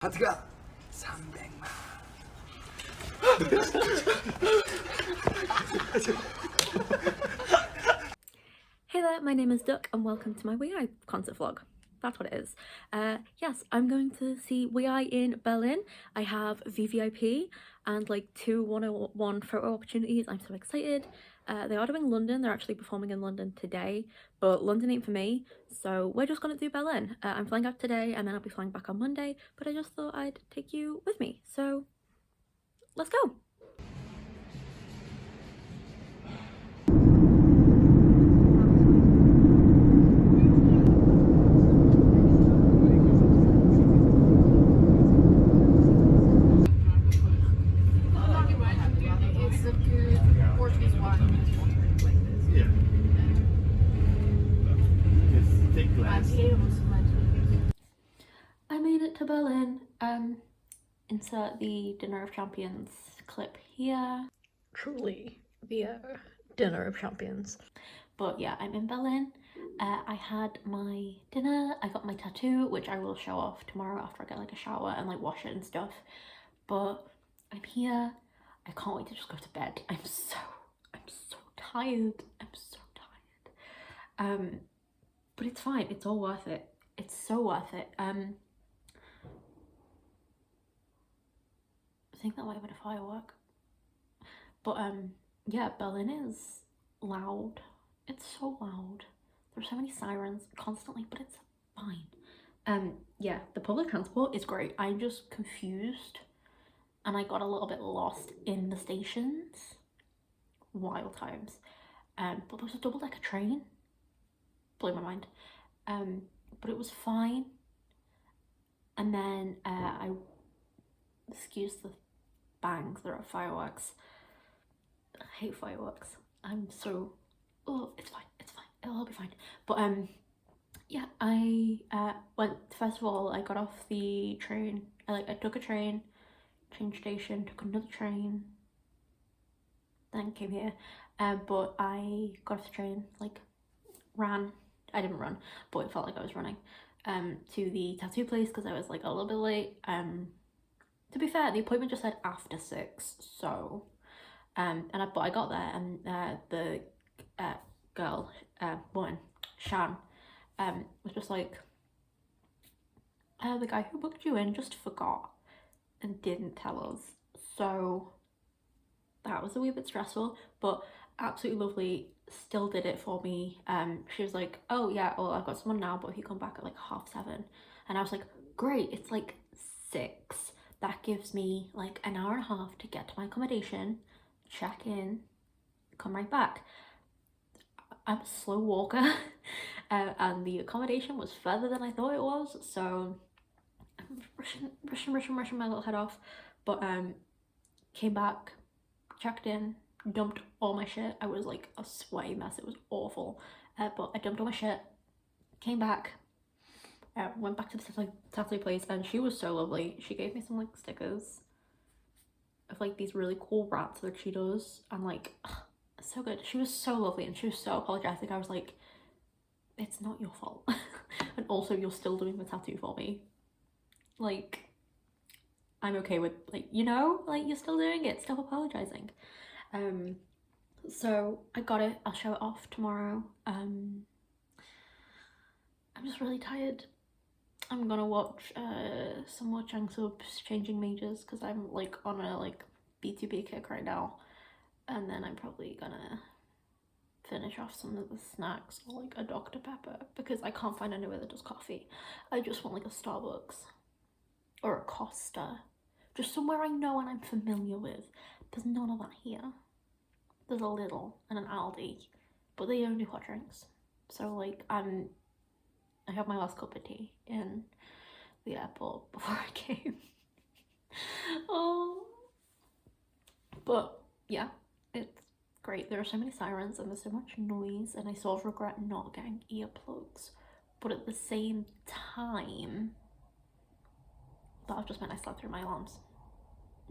하트가 300만. Hey there, my name is Duck and welcome to my WeEye concert vlog. That's what it is. Yes, I'm going to see WeEye in Berlin. I have VVIP and like 2 101 photo opportunities. I'm so excited. They are doing London. They're actually performing in London today, but London ain't for me, so we're just gonna do Berlin. I'm flying out today and then I'll be flying back on Monday, but I just thought I'd take you with me. So let's go. I made it to Berlin. Insert the Dinner of Champions clip here. Truly the Dinner of Champions. But yeah, I'm in Berlin. I had my dinner, I got my tattoo, which I will show off tomorrow after I get like a shower and like wash it and stuff. But I'm here. I can't wait to just go to bed. I'm so tired. I'm so tired. But it's fine. It's all worth it. It's so worth it. I think that might have been a firework. But yeah, Berlin is loud. It's so loud. There's so many sirens constantly, but it's fine. Yeah, the public transport is great. I'm just confused and I got a little bit lost in the stations. Wild times. But there was a double-decker train. Blew my mind. But it was fine. And then excuse the bangs, there are fireworks. I hate fireworks. I'm so, oh, it's fine, it'll all be fine. But yeah, I went, first of all, I got off the train. I took a train, changed station, took another train, then came here. But I got off the train, like ran. I didn't run, but it felt like I was running to the tattoo place because I was like a little bit late. To be fair, the appointment just said after 6, so but I got there and the girl, woman, Shan, was just like, the guy who booked you in just forgot and didn't tell us. So that was a wee bit stressful, but absolutely lovely. Still did it for me. She was like, oh yeah, well I've got someone now, but if you come back at like 7:30, and I was like, great, it's like 6. That gives me like an hour and a half to get to my accommodation, check in, come right back. I'm a slow walker and the accommodation was further than I thought it was, so I'm rushing my little head off. But came back, checked in, dumped all my shit. I was like a sweaty mess, it was awful. But I dumped all my shit, came back, went back to the tattoo place, and she was so lovely. She gave me some like stickers of like these really cool rats that she does, and like, so good. She was so lovely and she was so apologetic. I was like, it's not your fault. And also you're still doing the tattoo for me. Like, I'm okay with, like, you know, like you're still doing it, stop apologizing. So I got it, I'll show it off tomorrow. I'm just really tired. I'm gonna watch some more Chang Sub's Changing Majors because I'm like on a like B2B kick right now, and then I'm probably gonna finish off some of the snacks or like a Dr. Pepper because I can't find anywhere that does coffee. I just want like a Starbucks or a Costa, just somewhere I know and I'm familiar with. There's none of that here. There's a Lidl and an Aldi, but they don't do hot drinks. So like I had my last cup of tea in the airport before I came. Oh, but yeah, it's great. There are so many sirens and there's so much noise, and I sort of regret not getting earplugs, but at the same time that just meant I slept through my alarms.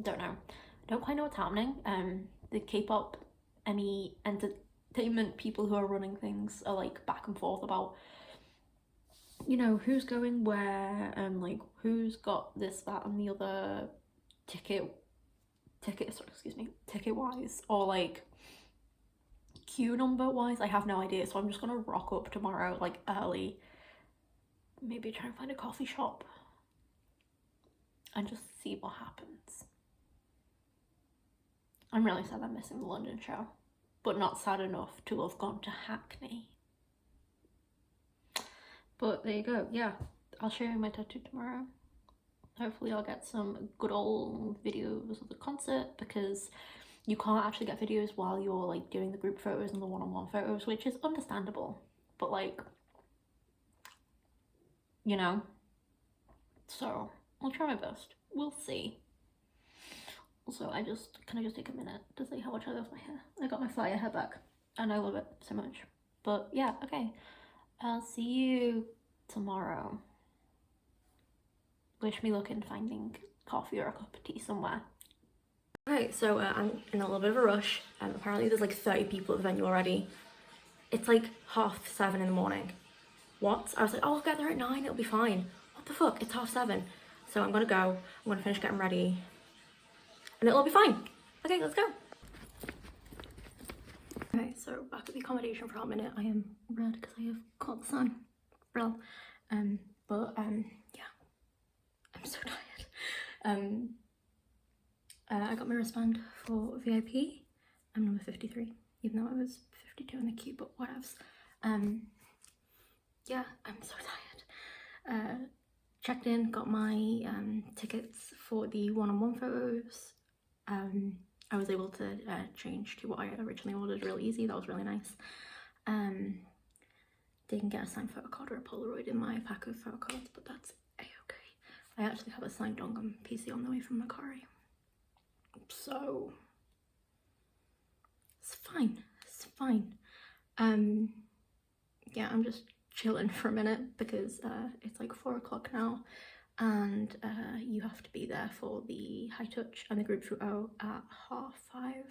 Don't know, don't quite know what's happening. The K-pop any entertainment people who are running things are like back and forth about you know, who's going where and like who's got this, that, and the other ticket wise, or like queue number wise. I have no idea, so I'm just gonna rock up tomorrow like early, maybe try and find a coffee shop and just see what happens. I'm really sad I'm missing the London show, but not sad enough to have gone to Hackney. But there you go. Yeah, I'll show you my tattoo tomorrow. Hopefully I'll get some good old videos of the concert, because you can't actually get videos while you're like doing the group photos and the one-on-one photos, which is understandable, but like, you know, so I'll try my best. We'll see. Also, can I just take a minute to say how much I love my hair? I got my flyer hair back and I love it so much. But yeah, okay. I'll see you tomorrow. Wish me luck in finding coffee or a cup of tea somewhere. Right, so I'm in a little bit of a rush. Apparently there's like 30 people at the venue already. It's like 7:30 in the morning. What? I was like, oh, I'll get there at 9, it'll be fine. What the fuck? It's 7:30. So I'm gonna go, I'm gonna finish getting ready, and it'll all be fine. Okay, let's go. Okay, so back at the accommodation for a minute. I am red because I have caught the sun. Well, yeah, I'm so tired. I got my wristband for VIP. I'm number 53, even though I was 52 in the queue, but whatevs. Yeah, I'm so tired. Checked in, got my tickets for the one-on-one photos. I was able to change to what I originally ordered real easy. That was really nice. Didn't get a signed photo card or a Polaroid in my pack of photo cards, but that's a-okay. I actually have a signed Dongham PC on the way from Macquarie. So it's fine, it's fine. Yeah, I'm just chilling for a minute because it's like 4 o'clock now, and you have to be there for the high touch and the group photo at 5:30.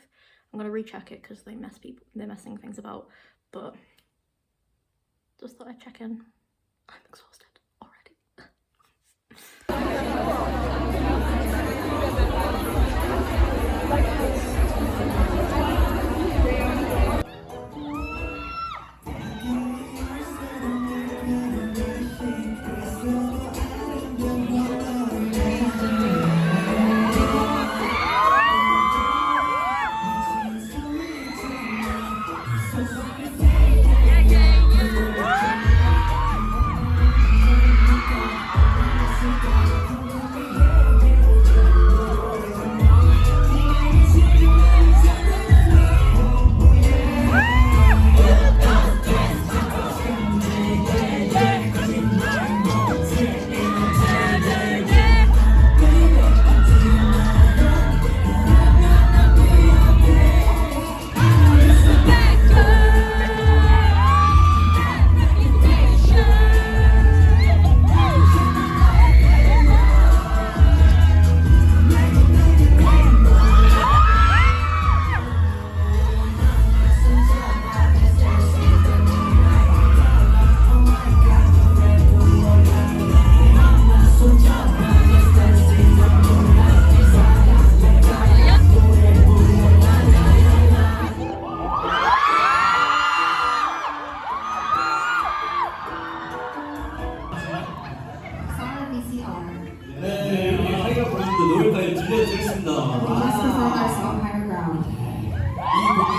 I'm gonna recheck it because they're messing things about, but just thought I'd check in. I'm exhausted already. 네, 이렇게 하이가 부르는데 노래까지 들려드렸습니다. Let's perform our song Higher Ground. 이 곡이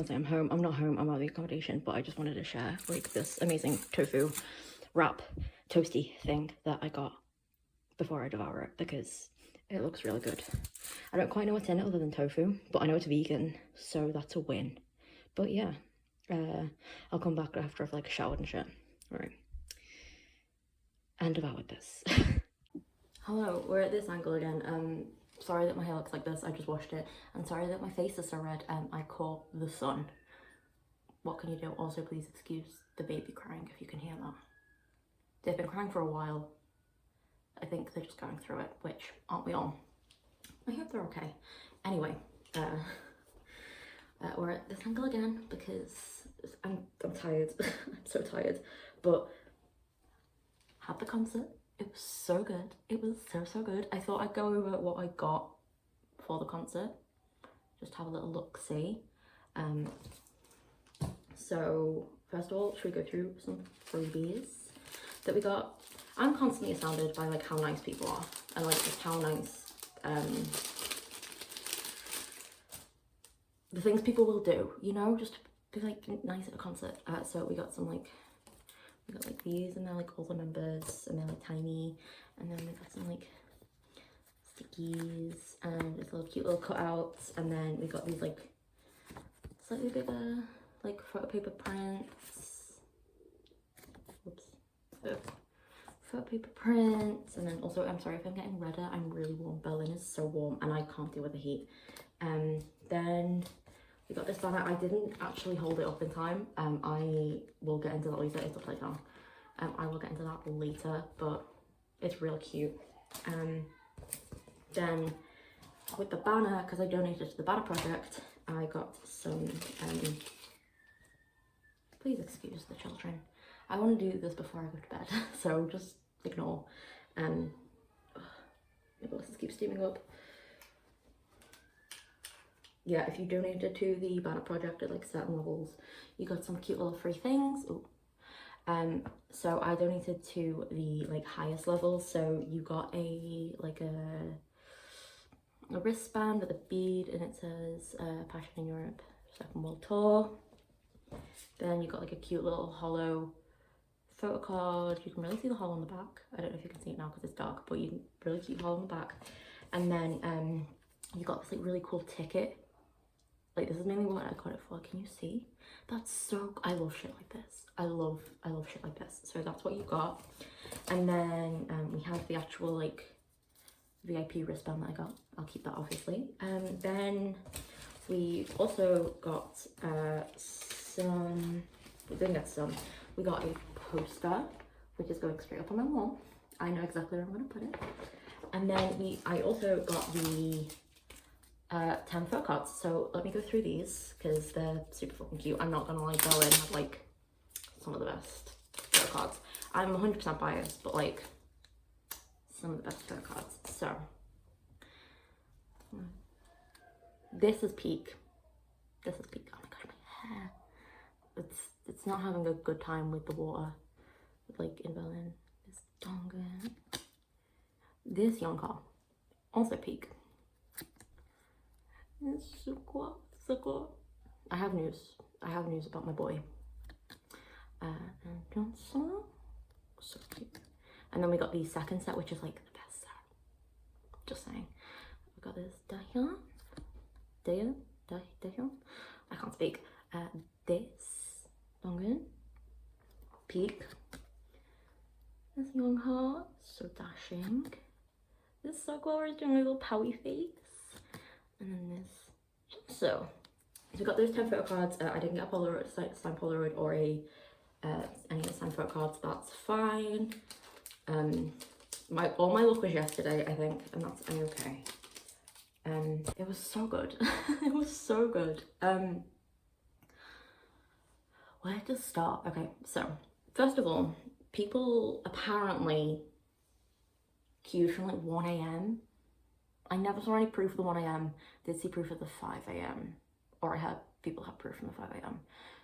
honestly, I'm home. I'm not home, I'm out of the accommodation, but I just wanted to share like this amazing tofu wrap toasty thing that I got before I devour it because it looks really good. I don't quite know what's in it other than tofu, but I know it's vegan, so that's a win. But yeah, I'll come back after I've like showered and shit. All right, and devoured this. Hello, we're at this angle again. Sorry that my hair looks like this, I just washed it. And sorry that my face is so red, I caught the sun. What can you do? Also, please excuse the baby crying if you can hear that. They've been crying for a while. I think they're just going through it, which aren't we all? I hope they're okay. Anyway, we're at this angle again because I'm tired. I'm so tired, but had the concert. It was so good. It was so good. I thought I'd go over what I got for the concert. Just have a little look-see. So, first of all, should we go through some freebies that we got? I'm constantly astounded by like how nice people are and like just how nice the things people will do, you know, just to be like nice at a concert. So we got some like these, and they're like all the members, and they're like tiny, and then we got some like stickies and just little cute little cutouts, and then we got these like slightly bigger like photo paper prints. Whoops. Photo paper prints, and then also, I'm sorry if I'm getting redder, I'm really warm. Berlin is so warm and I can't deal with the heat. Then we got this banner. I didn't actually hold it up in time. I will get into that later. It's upside down. I will get into that later, but it's real cute. Then with the banner, because I donated to the banner project, I got some, please excuse the children. I want to do this before I go to bed, so just ignore. My glasses keep steaming up. Yeah, if you donated to the banner project at like certain levels, you got some cute little free things. Ooh. So I donated to the like highest level, so you got a wristband with a bead, and it says Passion in Europe Second World Tour. Then you got like a cute little hollow photo card. You can really see the hole on the back. I don't know if you can see it now because it's dark, but you can really cute hole on the back. And then you got this like really cool ticket. Like this is mainly what I got it for. Can you see? That's so, I love shit like this. I love shit like this. So that's what you got. And then we have the actual like VIP wristband that I got. I'll keep that obviously. Then we also got some, we didn't get some, we got a poster which is going straight up on my wall. I know exactly where I'm going to put it. And then I also got the 10 photo cards. So let me go through these because they're super fucking cute. I'm not gonna like go in and have like some of the best photo cards. I'm 100% biased, but like some of the best photo cards. So this is peak. This is peak. Oh my god, my hair. It's not having a good time with the water, like in Berlin. This Dongen. This Youngha. Also peak. It's so cool. I have news about my boy. And so cute. And then we got the second set, which is like the best set. Just saying. We got this Dahyun. I can't speak. This Dongen. Peak. This Youngha. So dashing. This Seokwa is doing a little powy face. And then this. So we got those 10 photo cards. I didn't get a Polaroid, signed Polaroid or any of the signed photo cards. That's fine. All my luck was yesterday, I think, and that's okay. It was so good. It was so good. Where to start? Okay, so first of all, people apparently queued from like 1 a.m. I never saw any proof of the 1 a.m. Did see proof of the 5 a.m. Or I had people have proof from the 5 a.m.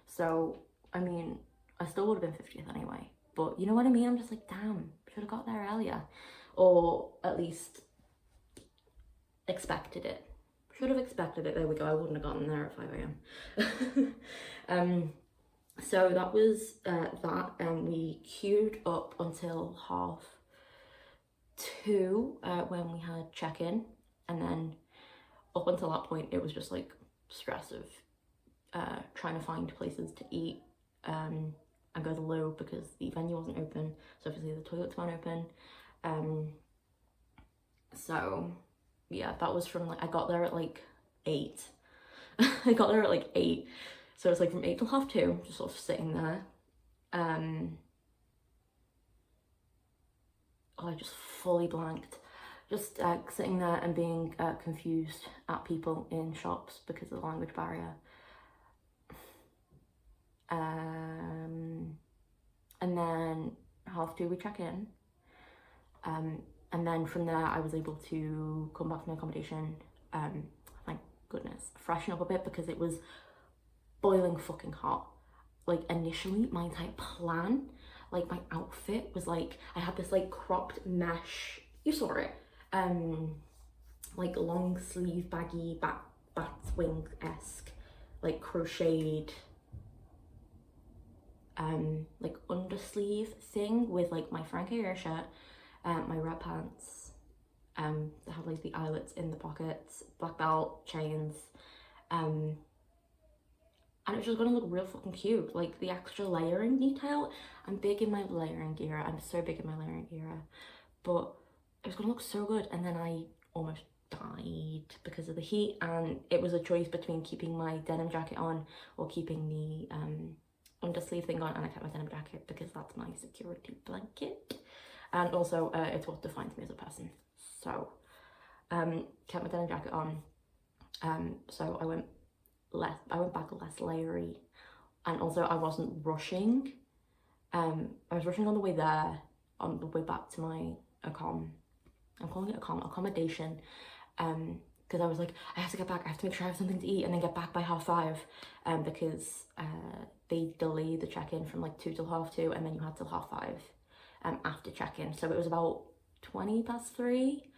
So, I mean, I still would have been 50th anyway. But you know what I mean? I'm just like, damn, should have got there earlier. Or at least expected it. should have expected it. There we go. I wouldn't have gotten there at 5 a.m. So that was that, and we queued up until 2:30 when we had check-in, and then up until that point it was just like stress of trying to find places to eat and go to the loo because the venue wasn't open, so obviously the toilets weren't open. So yeah, that was from like, I got there at like 8. I got there at like 8, so it's like from 8 till 2:30, just sort of sitting there. I just fully blanked, just sitting there and being confused at people in shops because of the language barrier. And then 2:30 we check in, and then from there I was able to come back to my accommodation, thank goodness, freshen up a bit because it was boiling fucking hot. Like initially my entire plan, like my outfit was like, I had this like cropped mesh, you saw it, like long sleeve baggy Batwing-esque like crocheted like undersleeve thing with like my Frank Air shirt, my red pants, that have like the eyelets in the pockets, black belt, chains, and it was just gonna look real fucking cute. Like the extra layering detail, I'm big in my layering era, I'm so big in my layering era, but it was gonna look so good. And then I almost died because of the heat, and it was a choice between keeping my denim jacket on or keeping the undersleeve thing on, and I kept my denim jacket because that's my security blanket, and also it's what defines me as a person. So kept my denim jacket on, so I went back less layery, and also I wasn't rushing. I was rushing on the way there, on the way back to my I'm calling it accommodation, because I was like, I have to get back, I have to make sure I have something to eat and then get back by 5:30, because they delayed the check-in from like 2 till 2:30, and then you had till 5:30 after check-in. So it was about 3:20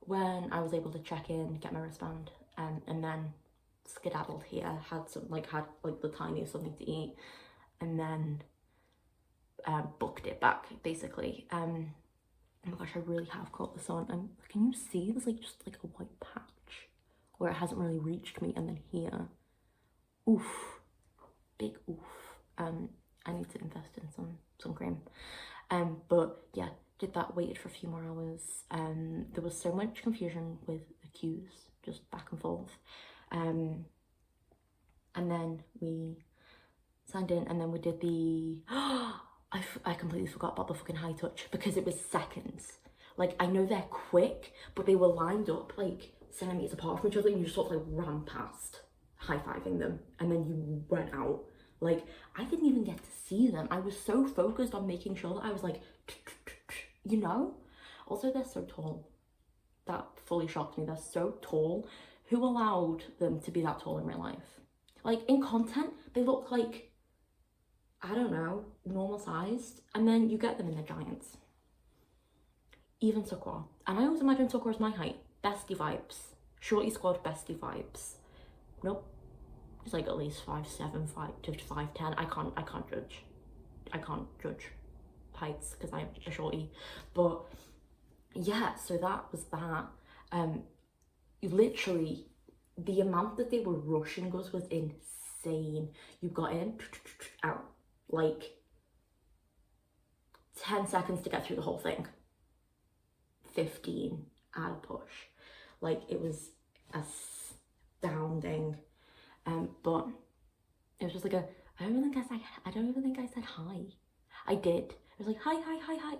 when I was able to check in, get my wristband, and then skedaddled here, had the tiniest something to eat, and then booked it back basically. Oh my gosh, I really have caught the sun. Can you see there's like just like a white patch where it hasn't really reached me, and then here, oof, big oof. I need to invest in some cream. But yeah, did that, waited for a few more hours. There was so much confusion with the queues, just back and forth. And then we signed in, and then we did the I completely forgot about the fucking high touch because it was seconds. Like, I know they're quick, but they were lined up like centimeters apart from each other, and you just sort of like ran past, high-fiving them, and then you went out. Like, I didn't even get to see them. I was so focused on making sure that I was like, you know? Also, they're so tall. That fully shocked me. They're so tall. Who allowed them to be that tall in real life? Like, in content, they look like, I don't know, normal sized, and then you get them in the giants. Even Sukwa. And I always imagine Sukwa as my height. Bestie vibes. Shorty squad bestie vibes. Nope. It's like at least 5'7", 5'10". I can't judge. I can't judge heights because I'm a shorty. But yeah, so that was that. Literally, the amount that they were rushing us was insane. You got in, out. Like 10 seconds to get through the whole thing. 15 at a push. Like, it was astounding. But it was just like I don't even think I said hi. I did. It was like hi,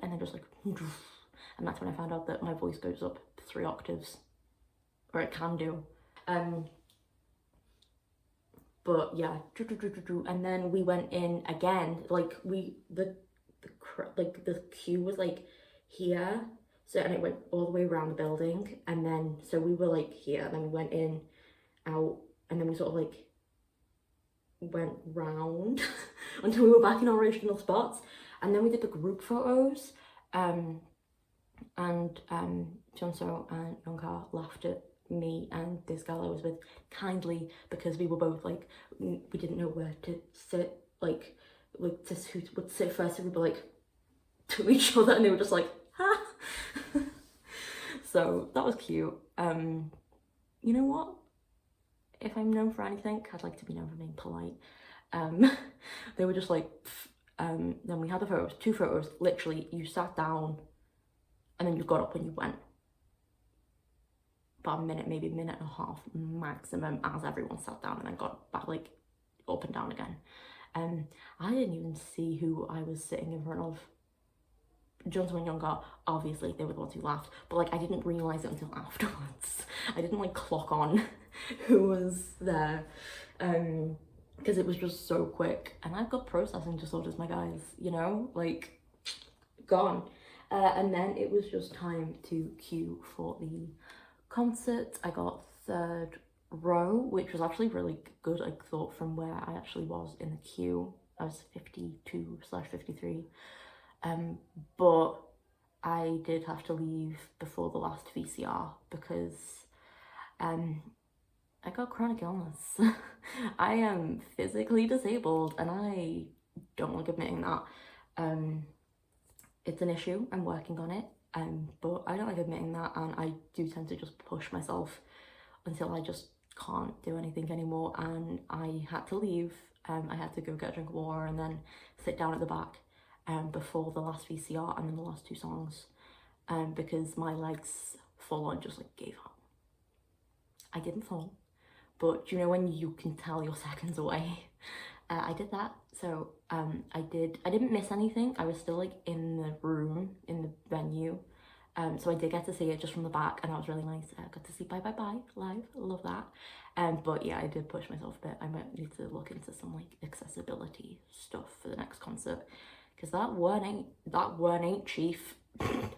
and then just like, and that's when I found out that my voice goes up 3 octaves, or it can do. But yeah, and then we went in again. Like the queue was like here, so, and it went all the way around the building, and then so we were like here, and then we went in, out, and then we sort of like went round until we were back in our original spots, and then we did the group photos, and Jeonso and Youngka laughed at me and this girl I was with kindly, because we were both like, we didn't know where to sit, like to who would sit first, and we were like to each other, and they were just like, ha. So that was cute. You know what? If I'm known for anything, I'd like to be known for being polite. They were just like, then we had the photos, 2 photos, literally you sat down and then you got up when you went. About a minute, maybe a minute and a half maximum, as everyone sat down and then got back, like up and down again. I didn't even see who I was sitting in front of. Johnson and Younger, obviously they were the ones who laughed, but like I didn't realise it until afterwards. I didn't like clock on who was there, because it was just so quick, and I've got processing disorders, my guys, you know, like gone. And then it was just time to queue for the concert. I got 3rd row, which was actually really good, I thought, from where I actually was in the queue. I was 52/53. But I did have to leave before the last VCR because I got chronic illness. I am physically disabled, and I don't like admitting that. It's an issue, I'm working on it, but I don't like admitting that, and I do tend to just push myself until I just can't do anything anymore, and I had to leave. I had to go get a drink of water and then sit down at the back before the last VCR and then the last 2 songs, because my legs full on just like gave up. I didn't fall, but you know when you can tell you're seconds away? I did that. So I didn't miss anything. I was still like in the room, in the venue, so I did get to see it just from the back, and that was really nice. I got to see Bye Bye Bye live, love that. But yeah, I did push myself a bit. I might need to look into some like accessibility stuff for the next concert, because that weren't ain't chief.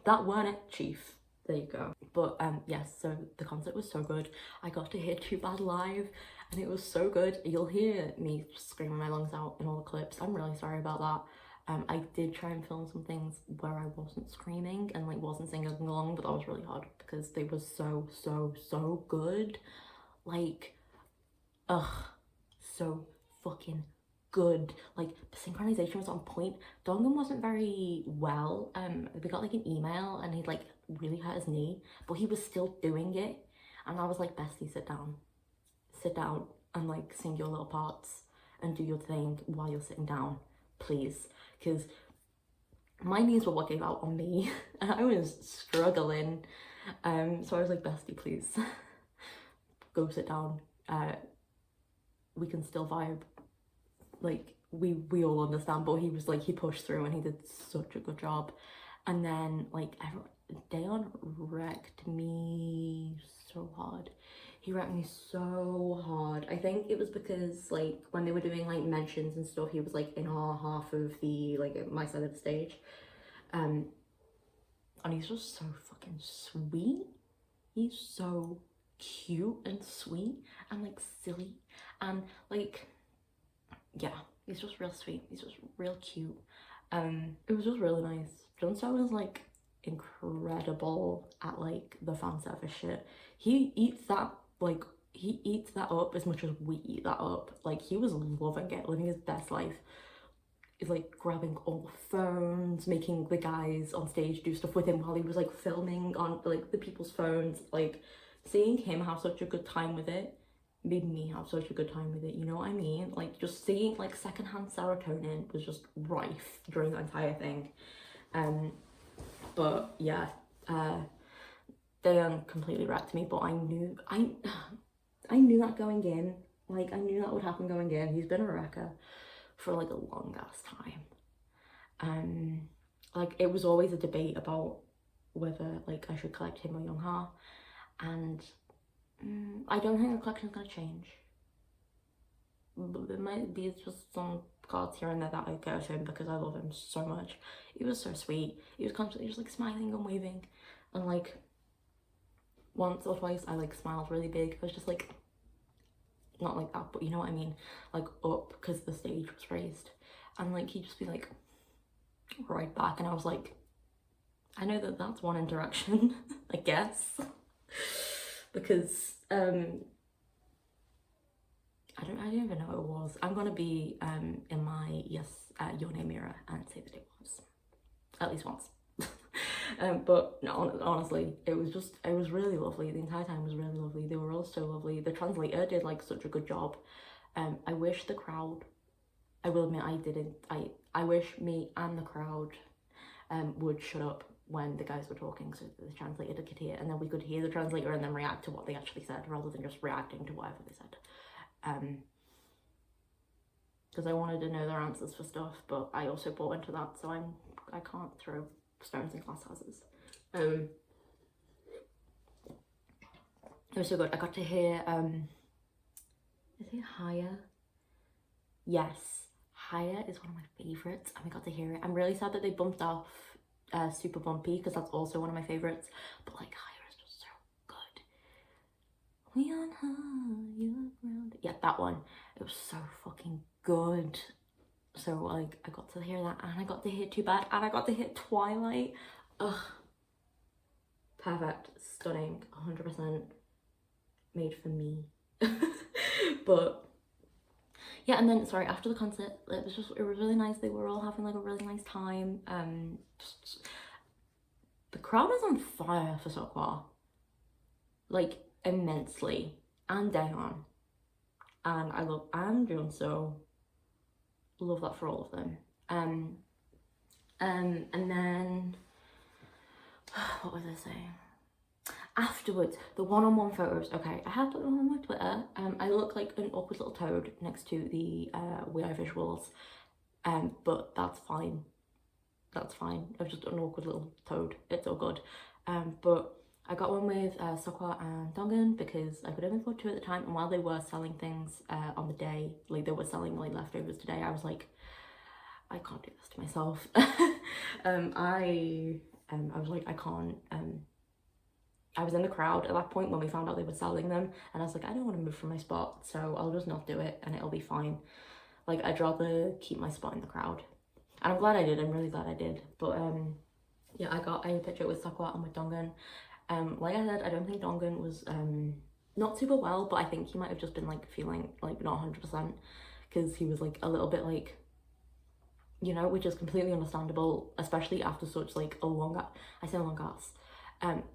That weren't it, chief. There you go. But yes, so the concert was so good. I got to hear Too Bad live, and it was so good. You'll hear me screaming my lungs out in all the clips. I'm really sorry about that. I did try and film some things where I wasn't screaming and like wasn't singing along, but that was really hard because they were so good. Like, so fucking good. Like, the synchronization was on point. Dongam wasn't very well. We got like an email and he'd like really hurt his knee, but he was still doing it, and I was like, bestie, sit down and like sing your little parts and do your thing while you're sitting down, please, because my knees were what gave out on me and I was struggling. So I was like, bestie, please go sit down. We can still vibe, like we all understand. But he was like, he pushed through and he did such a good job. And then like Daeon wrecked me so hard. He wrecked me so hard. I think it was because like when they were doing like mentions and stuff, he was like in our half of the like my side of the stage, and he's just so fucking sweet. He's so cute and sweet and like silly and like, yeah, he's just real sweet. He's just real cute. It was just really nice. Junso was like incredible at like the fan service shit. He eats that up as much as we eat that up. Like, he was loving it, living his best life. He's like grabbing all the phones, making the guys on stage do stuff with him while he was like filming on like the people's phones. Like, seeing him have such a good time with it made me have such a good time with it, you know what I mean? Like, just seeing like secondhand serotonin was just rife during the entire thing. But yeah, Daeon completely wrecked me, but I knew that going in. Like, I knew that would happen going in. He's been a wrecker for like a long ass time. Like, it was always a debate about whether like I should collect him or Youngha, and I don't think the collection's gonna change. There might be just some cards here and there that I get of him because I love him so much. He was so sweet. He was constantly just like smiling and waving, and like once or twice I like smiled really big. I was just like, not like that, but you know what I mean, like up, because the stage was raised, and like he'd just be like right back, and I was like, I know that that's one interaction, I guess. because I don't even know what it was. I'm gonna be in my Your Name mirror and say that it was at least once. But no, honestly, it was really lovely. The entire time was really lovely. They were all so lovely. The translator did like such a good job. I wish the crowd, I will admit I wish me and the crowd would shut up when the guys were talking so the translator could hear, and then we could hear the translator and then react to what they actually said rather than just reacting to whatever they said. Because I wanted to know their answers for stuff, but I also bought into that, so I can't throw stones in glass houses. It was so good. I got to hear is it Higher? Yes, Higher is one of my favourites, and we got to hear it. I'm really sad that they bumped off Super Bumpy, because that's also one of my favourites, but like Higher is just so good. We on higher ground. Yeah, that one. It was so fucking good. So like I got to hear that, and I got to hear Too Bad, and I got to hear Twilight. Ugh, perfect, stunning, 100% made for me. But yeah, and then sorry, after the concert, it was really nice. They were all having like a really nice time. Just, the crowd is on fire for Seokwa, like immensely, and Daehyun, and I love and Junso. Love that for all of them. And then what was I saying? Afterwards, the one-on-one photos. Okay, I have put them on my Twitter. I look like an awkward little toad next to the WeEye visuals. But that's fine. That's fine. I'm just an awkward little toad. It's all good. But I got one with Seokwa and Donghyun because I could only afford 2 at the time, and while they were selling things on the day, like they were selling like leftovers today, I was like, I can't do this to myself. I was like, I can't. I was in the crowd at that point when we found out they were selling them, and I was like, I don't want to move from my spot, so I'll just not do it and it'll be fine. Like, I'd rather keep my spot in the crowd. And I'm glad I did. I'm really glad I did. But yeah, I got a picture with Seokwa and with Donghyun. Like I said, I don't think Donghyun was not super well, but I think he might have just been like feeling like not 100%, because he was like a little bit like, you know, which is completely understandable, especially after such like a long ass,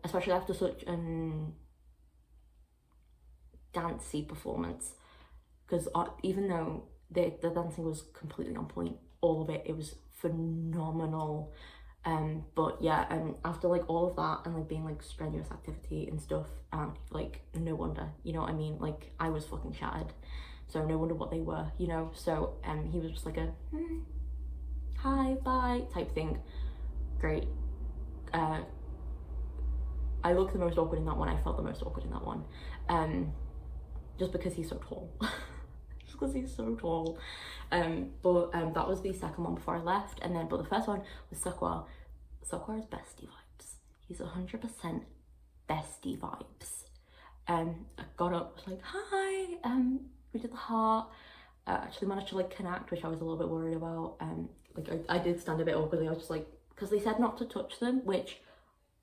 especially after such an dancey performance, because even though the dancing was completely on point, all of it was phenomenal. But yeah, after like all of that and like being like strenuous activity and stuff, like no wonder, you know what I mean? Like I was fucking shattered, so no wonder what they were, you know? So he was just like a hi, bye type thing. Great. I looked the most awkward in that one. I felt the most awkward in that one, just because he's so tall. Just because he's so tall. But that was the second one before I left, and then but the first one was Seokwa. Seokwa is bestie vibes. He's 100% bestie vibes. I got up, was like, hi, we did the heart. Actually managed to like connect, which I was a little bit worried about. Like I did stand a bit awkwardly. I was just like, because they said not to touch them, which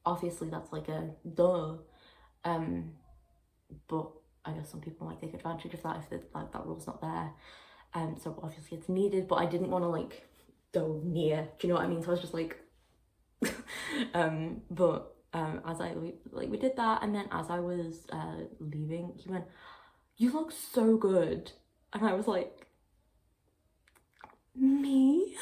obviously that's like a duh. But I guess some people might take advantage of that if like that rule's not there. So obviously it's needed, but I didn't want to like go near, do you know what I mean? So I was just like but as we did that, and then as I was leaving, he went, "You look so good," and I was like, me?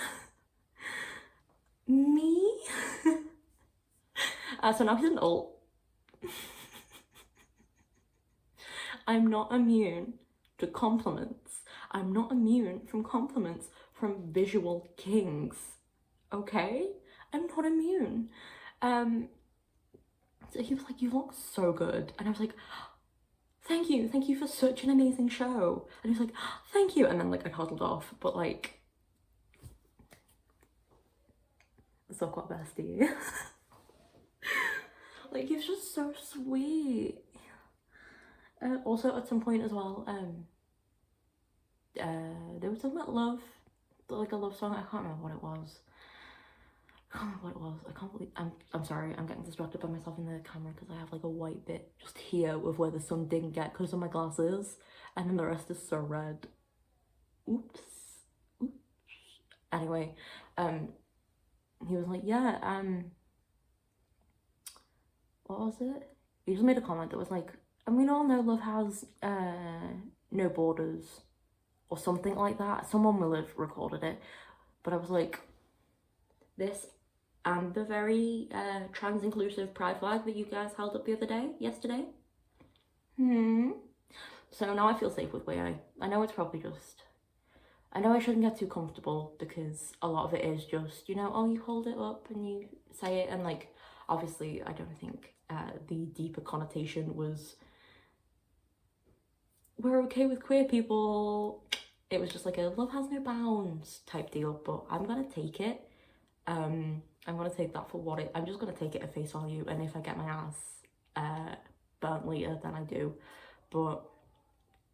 So now he's an alt. I'm not immune to compliments. I'm not immune from compliments from visual kings, okay? I'm not immune. So he was like, "You look so good," and I was like, thank you for such an amazing show. And he was like, "Thank you," and then like I huddled off, but like, so quite bestie. Like, he's just so sweet. Also at some point as well, they were talking about love, like a love song. I can't remember what it was. I can't remember what it was. I can't believe I'm sorry, I'm getting distracted by myself in the camera because I have like a white bit just here of where the sun didn't get because of my glasses, and then the rest is so red. Oops. Anyway, he was like, yeah, what was it? He just made a comment that was like, and we all know love has no borders, or something like that. Someone will have recorded it, but I was like, this and the very trans-inclusive pride flag that you guys held up yesterday. So now I feel safe with Wei. I know it's probably just, I know I shouldn't get too comfortable because a lot of it is just, you know, oh, you hold it up and you say it, and like, obviously I don't think the deeper connotation was, we're okay with queer people. It was just like a love has no bounds type deal, but I'm gonna take it. I'm gonna take that for what it, I'm just gonna take it at face value, and if I get my ass burnt later, then I do. But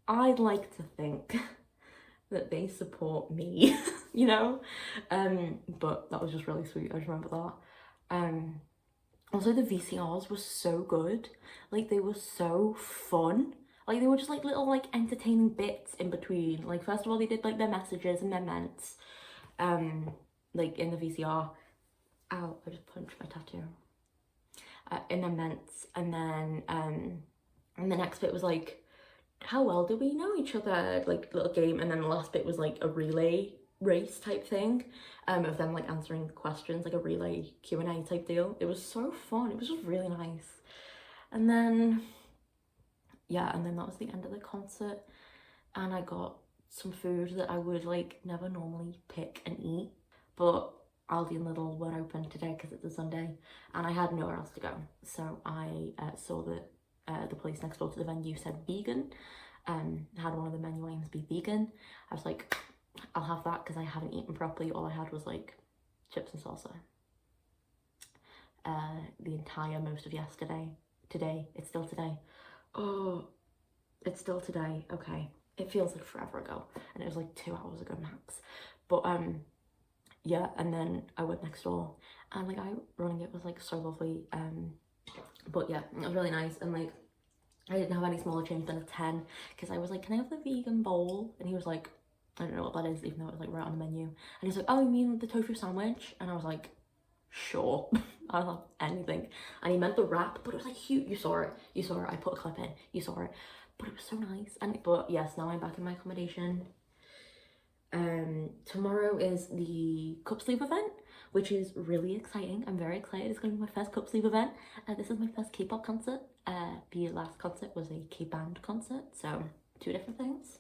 I'd like to think that they support me, you know? But that was just really sweet, I just remember that. Also the VCRs were so good, like they were so fun. Like they were just like little like entertaining bits in between. Like first of all they did like their messages and their ments, like in the VCR. Ow, I just punched my tattoo. In their ments, and then and the next bit was like, how well do we know each other, like little game, and then the last bit was like a relay race type thing, of them like answering questions, like a relay Q&A type deal. It was so fun, it was just really nice. And then yeah, and then that was the end of the concert, and I got some food that I would like never normally pick and eat, but Aldi and Lidl were open today because it's a Sunday, and I had nowhere else to go, so I saw that the place next door to the venue said vegan, had one of the menu items be vegan. I was like, I'll have that because I haven't eaten properly. All I had was like chips and salsa the entire most of yesterday. Today, it's still today. Oh, it's still today. Okay, it feels like forever ago, and it was like 2 hours ago max. But yeah, and then I went next door, and like running it was like so lovely. But yeah, it was really nice, and like I didn't have any smaller change than a 10 because I was like, can I have the vegan bowl? And he was like, I don't know what that is, even though it was like right on the menu. And he's like, oh, you mean the tofu sandwich? And I was like, sure. I'll have anything. And he meant the wrap, but it was like huge. You saw it, I put a clip in, you saw it, but it was so nice. And but yes, now I'm back in my accommodation. Tomorrow is the cup sleeve event, which is really exciting. I'm very excited. It's going to be my first cup sleeve event. This is my first K-pop concert. The last concert was a K-band concert, so 2 different things.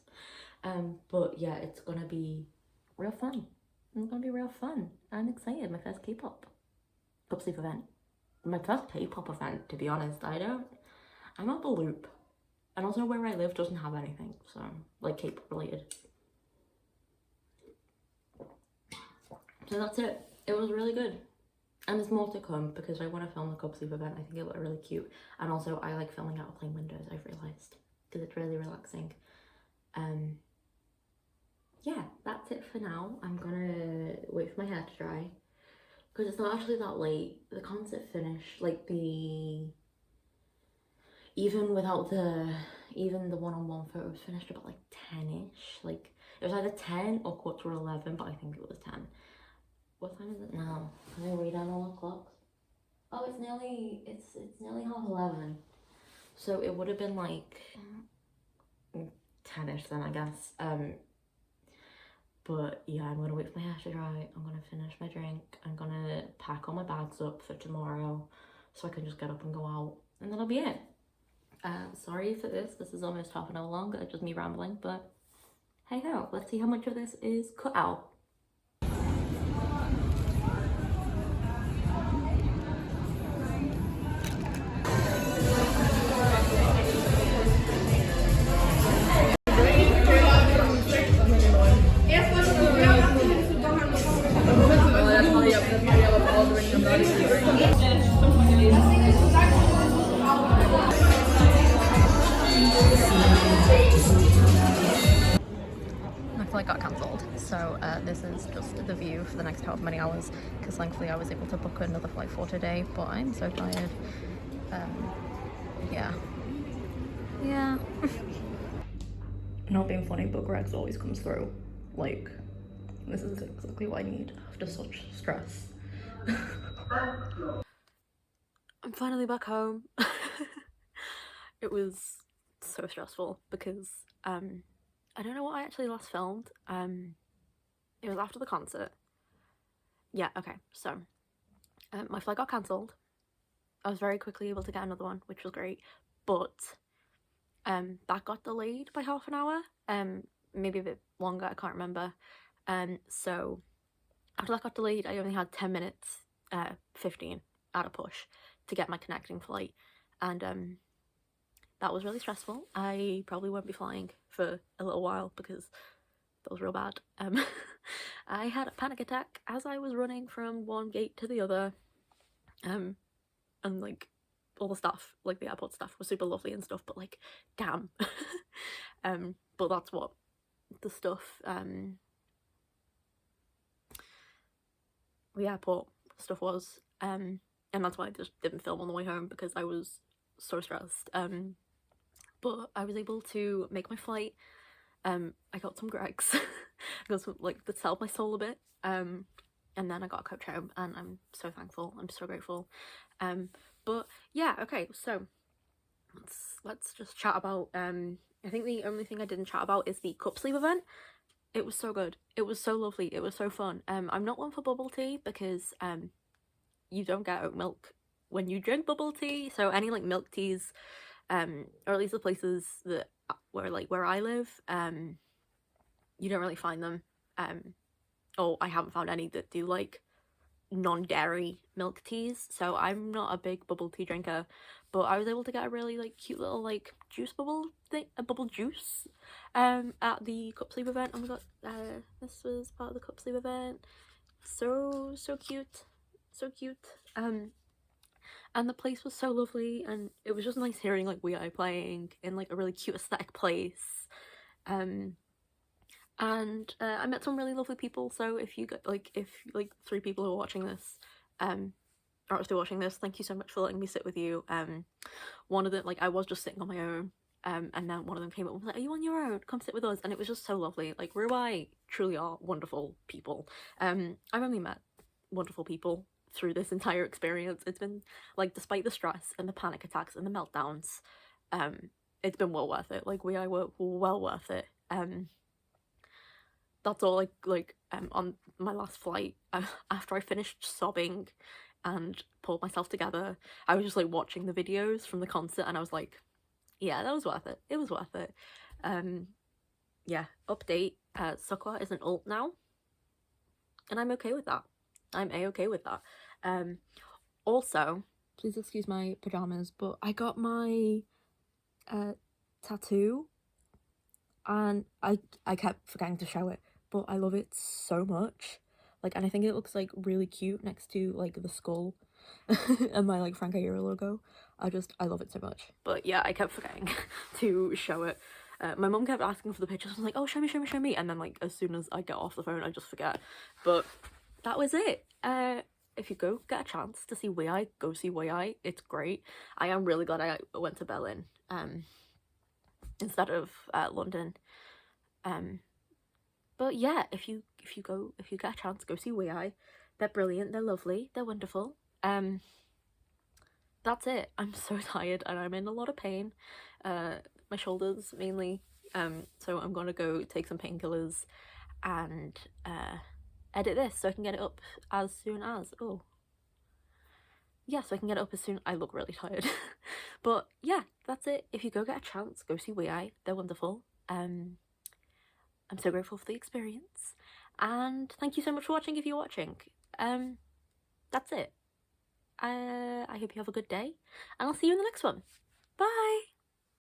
But yeah, it's gonna be real fun. It's gonna be real fun. I'm excited. My first K-pop cup sleeve event. My first K-pop event, to be honest. I'm out the loop. And also where I live doesn't have anything, so like K-pop related. So that's it. It was really good. And there's more to come because I want to film the cup sleeve event. I think it looked really cute. And also I like filming out of plane windows, I've realised, because it's really relaxing. Yeah, that's it for now. I'm gonna wait for my hair to dry because it's not actually that late. The concert finished, like even the one-on-one photos finished about like 10ish. Like it was either 10 or 11:15, but I think it was 10. What time is it now? Can I read on all the clocks? Oh, it's nearly 11:30. So it would have been like 10ish then, I guess. But yeah, I'm gonna wait for my hair to dry. I'm gonna finish my drink. I'm gonna pack all my bags up for tomorrow so I can just get up and go out, and that'll be it. Sorry for this. This is almost half an hour long. It's just me rambling, but hey ho, let's see how much of this is cut out. flight got cancelled, so this is just the view for the next however many hours, because thankfully I was able to book another flight for today, but I'm so tired. Yeah. Not being funny, but Greg's always comes through. Like, this is exactly what I need after such stress. I'm finally back home. It was so stressful because I don't know what I actually last filmed. It was after the concert. Yeah, okay, so my flight got cancelled. I was very quickly able to get another one, which was great, but that got delayed by half an hour, maybe a bit longer, I can't remember. So after that got delayed, I only had 10 minutes, 15 at a push to get my connecting flight, and that was really stressful. I probably won't be flying for a little while because that was real bad. I had a panic attack as I was running from one gate to the other, and like all the staff, like the airport staff, was super lovely and stuff, but like, damn. But that's what the stuff, the airport stuff was, and that's why I just didn't film on the way home, because I was so stressed. But I was able to make my flight. I got some Greggs. I got some, like, that helped my soul a bit. And then I got a coach home, and I'm so thankful. I'm so grateful. But yeah, okay, so let's just chat about, I think the only thing I didn't chat about is the cup sleeve event. It was so good. It was so lovely. It was so fun. I'm not one for bubble tea because you don't get oat milk when you drink bubble tea. So any like milk teas, or at least the places that where I live, you don't really find them. Or I haven't found any that do like non-dairy milk teas, so I'm not a big bubble tea drinker, but I was able to get a really like cute little like juice bubble thing, a bubble juice, at the cup sleeve event. Oh my god, this was part of the cup sleeve event. So cute, so cute. And the place was so lovely, and it was just nice hearing like WeEye playing in like a really cute aesthetic place. And I met some really lovely people, so if 3 people who are watching this are still watching this, thank you so much for letting me sit with you. One of them, like, I was just sitting on my own, and then one of them came up and was like, are you on your own? Come sit with us. And it was just so lovely. Like, WeEye truly are wonderful people. I've only met wonderful people through this entire experience. It's been, like, despite the stress and the panic attacks and the meltdowns, it's been well worth it. Like, WeEye were well worth it. That's all, on my last flight, after I finished sobbing and pulled myself together, I was just, like, watching the videos from the concert, and I was like, yeah, that was worth it. It was worth it. Yeah, update, Sakura is an alt now, and I'm okay with that. I'm a-okay with that. Also, please excuse my pajamas, but I got my, tattoo, and I kept forgetting to show it, but I love it so much. Like, and I think it looks like really cute next to like the skull and my like Frank Aguirre logo. I love it so much. But yeah, I kept forgetting to show it. My mum kept asking for the pictures. I was like, oh, show me, and then like as soon as I get off the phone I just forget. But that was it. If you go get a chance to see WeEye, go see WeEye. It's great. I am really glad I went to Berlin instead of London. But yeah, if you get a chance, go see WeEye. They're brilliant, they're lovely, they're wonderful. That's it. I'm so tired and I'm in a lot of pain. My shoulders mainly. So I'm gonna go take some painkillers and edit this so I can get it up as soon as so I can get it up as soon. I look really tired. But yeah, that's it. If you go get a chance, go see WeEye. They're wonderful. I'm so grateful for the experience, and thank you so much for watching if you're watching. That's it. I hope you have a good day, and I'll see you in the next one. Bye!